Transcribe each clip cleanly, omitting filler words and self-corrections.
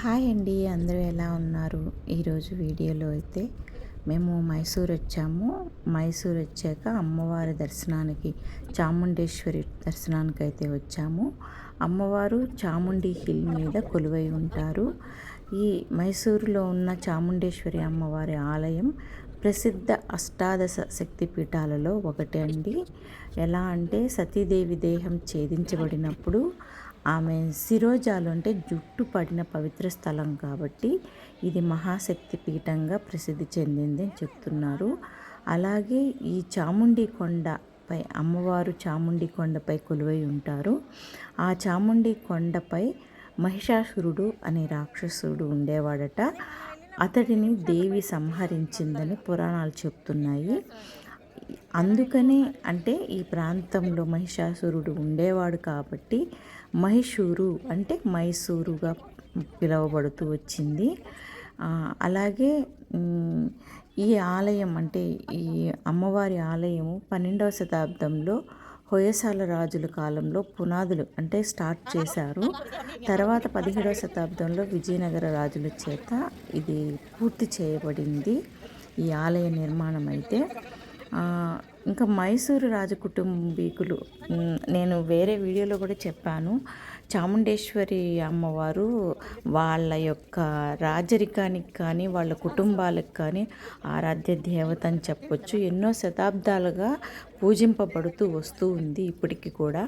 Hi అండి, అందరూ ఎలా ఉన్నారు? ఈరోజు వీడియోలో అయితే మేము మైసూర్ వచ్చాము. మైసూర్ వచ్చాక అమ్మవారి దర్శనానికి, చాముండేశ్వరి దర్శనానికి అయితే వచ్చాము. అమ్మవారు చాముండి హిల్ మీద కొలువై ఉంటారు. ఈ మైసూరులో ఉన్న చాముండేశ్వరి అమ్మవారి ఆలయం ప్రసిద్ధ అష్టాదశ శక్తిపీఠాలలో ఒకటి అండి. ఎలా అంటే సతీదేవి దేహం ఛేదించబడినప్పుడు ఆమె శిరోజాలు అంటే జుట్టు పడిన పవిత్ర స్థలం కాబట్టి ఇది మహాశక్తి పీఠంగా ప్రసిద్ధి చెందింది అని చెప్తున్నారు. అలాగే ఈ చాముండి కొండపై అమ్మవారు చాముండి కొండపై కొలువై ఉంటారు. ఆ చాముండి కొండపై మహిషాసురుడు అనే రాక్షసుడు ఉండేవాడట. అతడిని దేవి సంహరించిందని పురాణాలు చెప్తున్నాయి. అందుకనే అంటే ఈ ప్రాంతంలో మహిషాసురుడు ఉండేవాడు కాబట్టి మహిషూరు అంటే మైసూరుగా పిలువబడుతూ వచ్చింది. అలాగే ఈ ఆలయం అంటే ఈ అమ్మవారి ఆలయము 12వ శతాబ్దంలో హొయసాల రాజుల కాలంలో పునాదులు అంటే స్టార్ట్ చేశారు. తర్వాత 17వ శతాబ్దంలో విజయనగర రాజుల చేత ఇది పూర్తి చేయబడింది ఈ ఆలయ నిర్మాణం అయితే. ఇంకా మైసూరు రాజకుటుంబీకులు, నేను వేరే వీడియోలో కూడా చెప్పాను, చాముండేశ్వరి అమ్మవారు వాళ్ళ యొక్క రాజరికానికి కానీ వాళ్ళ కుటుంబాలకు కానీ ఆరాధ్య దేవత అని చెప్పొచ్చు. ఎన్నో శతాబ్దాలుగా పూజింపబడుతూ వస్తూ ఉంది. ఇప్పటికీ కూడా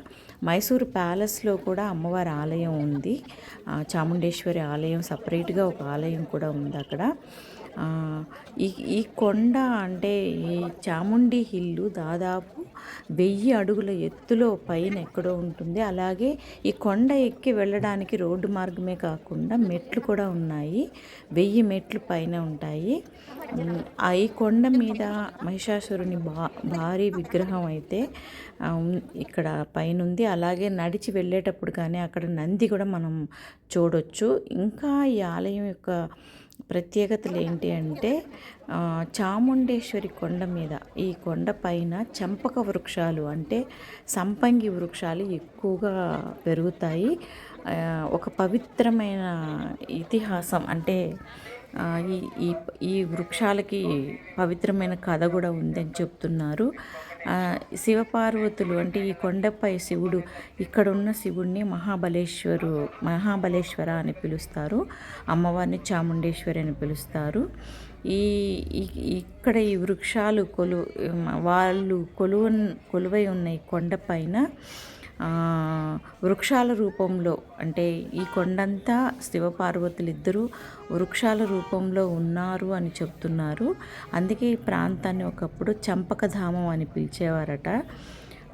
మైసూరు ప్యాలెస్లో కూడా అమ్మవారి ఆలయం ఉంది. చాముండేశ్వరి ఆలయం సపరేట్గా ఒక ఆలయం కూడా ఉంది అక్కడ. ఈ కొండ అంటే ఈ చాముండి హిల్లు దాదాపు 1000 అడుగుల ఎత్తులో పైన ఎక్కడో ఉంటుంది. అలాగే ఈ కొండ ఎక్కి వెళ్ళడానికి రోడ్డు మార్గమే కాకుండా మెట్లు కూడా ఉన్నాయి. 1000 మెట్లు పైన ఉంటాయి. ఈ కొండ మీద మహిషాసురుని భారీ విగ్రహం అయితే ఇక్కడ పైన ఉంది. అలాగే నడిచి వెళ్ళేటప్పుడు కానీ అక్కడ నంది కూడా మనం చూడొచ్చు. ఇంకా ఈ ఆలయం యొక్క ప్రత్యేకతలు ఏంటి అంటే చాముండేశ్వరి కొండ మీద, ఈ కొండ పైన చంపక వృక్షాలు అంటే సంపంగి వృక్షాలు ఎక్కువగా పెరుగుతాయి. ఒక పవిత్రమైన ఇతిహాసం అంటే ఈ ఈ ఈ వృక్షాలకి పవిత్రమైన కథ కూడా ఉందని చెప్తున్నారు. శివపార్వతులు అంటే ఈ కొండపై శివుడు, ఇక్కడున్న శివుడిని మహాబలేశ్వర అని పిలుస్తారు. అమ్మవారిని చాముండేశ్వరి అని పిలుస్తారు. ఇక్కడ ఈ వృక్షాలు వాళ్ళు కొలువై ఉన్న ఈ కొండపైన వృక్షాల రూపంలో అంటే ఈ కొండంతా శివపార్వతులు ఇద్దరూ వృక్షాల రూపంలో ఉన్నారు అని చెప్తున్నారు. అందుకే ఈ ప్రాంతాన్ని ఒకప్పుడు చంపకధామం అని పిలిచేవారట.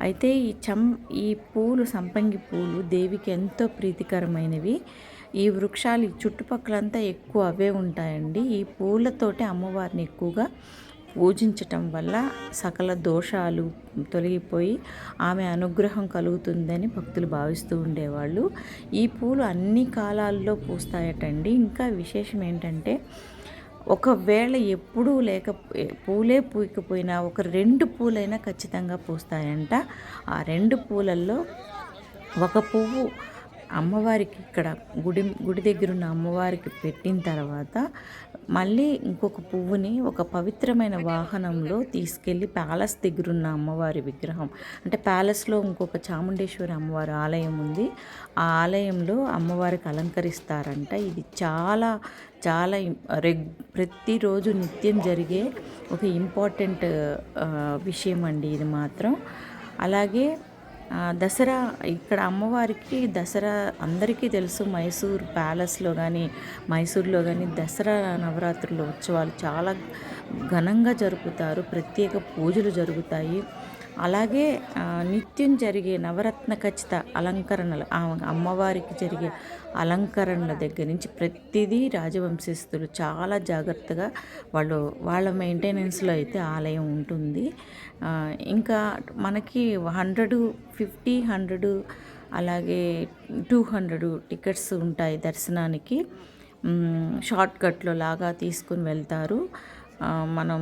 అయితే ఈ పూలు, సంపంగి పూలు దేవికి ఎంతో ప్రీతికరమైనవి. ఈ వృక్షాలు చుట్టుపక్కలంతా ఎక్కువ అవే ఉంటాయండి. ఈ పూలతోటి అమ్మవారిని ఎక్కువగా పూజించటం వల్ల సకల దోషాలు తొలగిపోయి ఆమె అనుగ్రహం కలుగుతుందని భక్తులు భావిస్తూ ఉండేవాళ్ళు. ఈ పూలు అన్ని కాలాల్లో పూస్తాయటండి. ఇంకా విశేషం ఏంటంటే ఒకవేళ ఎప్పుడూ పూలే పూయకపోయినా ఒక 2 పూలైనా ఖచ్చితంగా పూస్తాయంట. ఆ 2 పూలల్లో ఒక పువ్వు అమ్మవారికి ఇక్కడ గుడి దగ్గర ఉన్న అమ్మవారికి పెట్టిన తర్వాత మళ్ళీ ఇంకొక పువ్వుని ఒక పవిత్రమైన వాహనంలో తీసుకెళ్ళి ప్యాలెస్ దగ్గర ఉన్న అమ్మవారి విగ్రహం అంటే ప్యాలెస్లో ఇంకొక చాముండేశ్వరి అమ్మవారి ఆలయం ఉంది. ఆ ఆలయంలో అమ్మవారికి అలంకరిస్తారంట. ఇది చాలా చాలా ప్రతిరోజు నిత్యం జరిగే ఒక ఇంపార్టెంట్ విషయం అండి ఇది మాత్రం. అలాగే దసరా, ఇక్కడ అమ్మవారికి దసరా అందరికీ తెలుసు. మైసూర్ ప్యాలెస్లో కానీ మైసూర్లో కానీ దసరా నవరాత్రుల ఉత్సవాలు చాలా ఘనంగా జరుపుతారు. ప్రత్యేక పూజలు జరుగుతాయి. అలాగే నిత్యం జరిగే నవరత్న ఖచ్చిత అలంకరణలు, అమ్మవారికి జరిగే అలంకరణల దగ్గర నుంచి ప్రతిదీ రాజవంశస్థులు చాలా జాగ్రత్తగా వాళ్ళ మెయింటెనెన్స్లో అయితే ఆలయం ఉంటుంది. ఇంకా మనకి 150, 100 అలాగే 200 టికెట్స్ ఉంటాయి దర్శనానికి. షార్ట్కట్లో లాగా తీసుకుని వెళ్తారు. మనం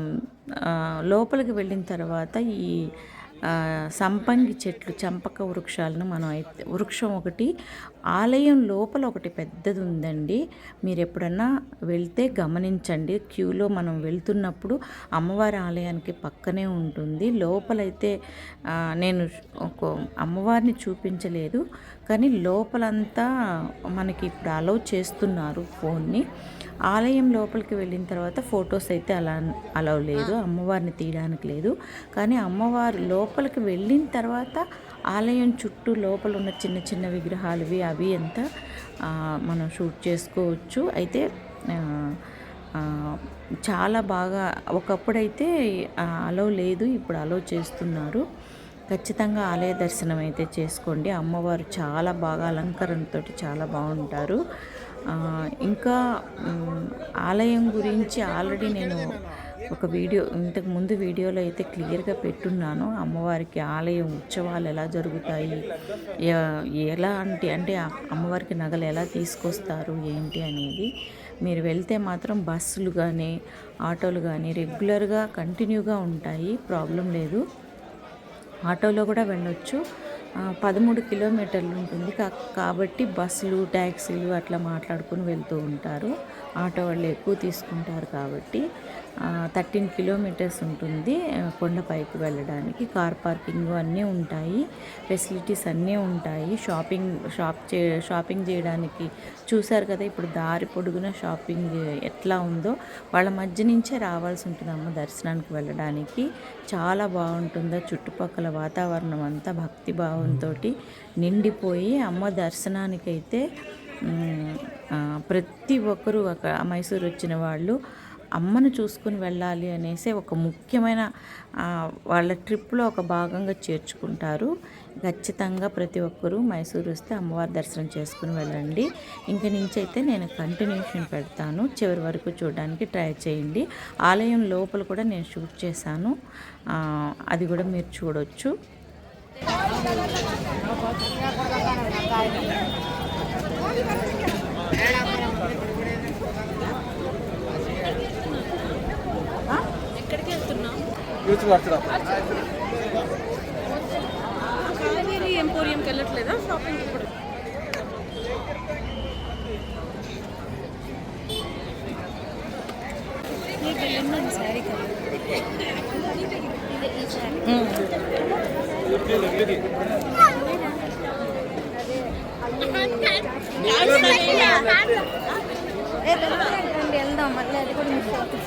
లోపలికి వెళ్ళిన తర్వాత ఈ సంపంగి చెట్లు, చంపక వృక్షాలను మనం అయితే వృక్షం ఒకటి ఆలయం లోపల ఒకటి పెద్దది ఉందండి. మీరు ఎప్పుడన్నా వెళ్తే గమనించండి. క్యూలో మనం వెళ్తున్నప్పుడు అమ్మవారి ఆలయానికి పక్కనే ఉంటుంది. లోపలైతే నేను ఒక అమ్మవారిని చూపించలేదు, కానీ లోపలంతా మనకి ఇప్పుడు అలౌ చేస్తున్నారు ఫోన్ని. ఆలయం లోపలికి వెళ్ళిన తర్వాత ఫొటోస్ అయితే అలౌ లేదు, అమ్మవారిని తీయడానికి లేదు. కానీ అమ్మవారు లోపలికి వెళ్ళిన తర్వాత ఆలయం చుట్టూ లోపల ఉన్న చిన్న చిన్న విగ్రహాలువి అవి అంతా మనం షూట్ చేసుకోవచ్చు. అయితే చాలా బాగా, ఒకప్పుడైతే అలౌ లేదు, ఇప్పుడు అలౌ చేస్తున్నారు. ఖచ్చితంగా ఆలయ దర్శనం అయితే చేసుకోండి. అమ్మవారు చాలా బాగా అలంకరణతో చాలా బాగుంటారు. ఇంకా ఆలయం గురించి ఆల్రెడీ నేను ఒక వీడియో, ఇంతకు ముందు వీడియోలో అయితే క్లియర్గా పెట్టున్నాను. అమ్మవారికి ఆలయం ఉత్సవాలు ఎలా జరుగుతాయి, ఎలాంటి అంటే అమ్మవారికి నగలు ఎలా తీసుకొస్తారు ఏంటి అనేది. మీరు వెళ్తే మాత్రం బస్సులు కానీ ఆటోలు కానీ రెగ్యులర్గా కంటిన్యూగా ఉంటాయి, ప్రాబ్లం లేదు. ఆటోలో కూడా వెళ్ళొచ్చు. 13 కిలోమీటర్లు ఉంటుంది కాబట్టి బస్సులు ట్యాక్సీలు అట్లా మాట్లాడుకుని వెళ్తూ ఉంటారు. ఆటో వాళ్ళు ఎక్కువ తీసుకుంటారు కాబట్టి 13 కిలోమీటర్స్ ఉంటుంది కొండపైకి వెళ్ళడానికి. కార్ పార్కింగ్ అన్నీ ఉంటాయి, ఫెసిలిటీస్ అన్నీ ఉంటాయి. షాపింగ్ చేయడానికి చూశారు కదా, ఇప్పుడు దారి పొడుగున షాపింగ్ ఎట్లా ఉందో వాళ్ళ మధ్య నుంచే రావాల్సి ఉంటుంది అమ్మ దర్శనానికి వెళ్ళడానికి. చాలా బాగుంటుందో చుట్టుపక్కల వాతావరణం అంతా భక్తి భావంతో నిండిపోయి అమ్మ దర్శనానికైతే ప్రతి ఒక్కరూ మైసూరు వచ్చిన వాళ్ళు అమ్మను చూసుకుని వెళ్ళాలి అనేసి ఒక ముఖ్యమైన వాళ్ళ ట్రిప్లో ఒక భాగంగా చేర్చుకుంటారు. ఖచ్చితంగా ప్రతి ఒక్కరూ మైసూరు వస్తే అమ్మవారి దర్శనం చేసుకుని వెళ్ళండి. ఇంక నుంచి అయితే నేను కంటిన్యూషన్ పెడతాను, చివరి వరకు చూడడానికి ట్రై చేయండి. ఆలయం లోపల కూడా నేను షూట్ చేశాను, అది కూడా మీరు చూడొచ్చు. ఎక్కడికి వెళ్తున్నాం? కావేరీ ఎంపోరియంకి వెళ్ళట్లేదా షాపింగ్? ఇప్పుడు శారీ వెళ్దాం మళ్ళీ, అది కూడా మిస్ అవుతుంది.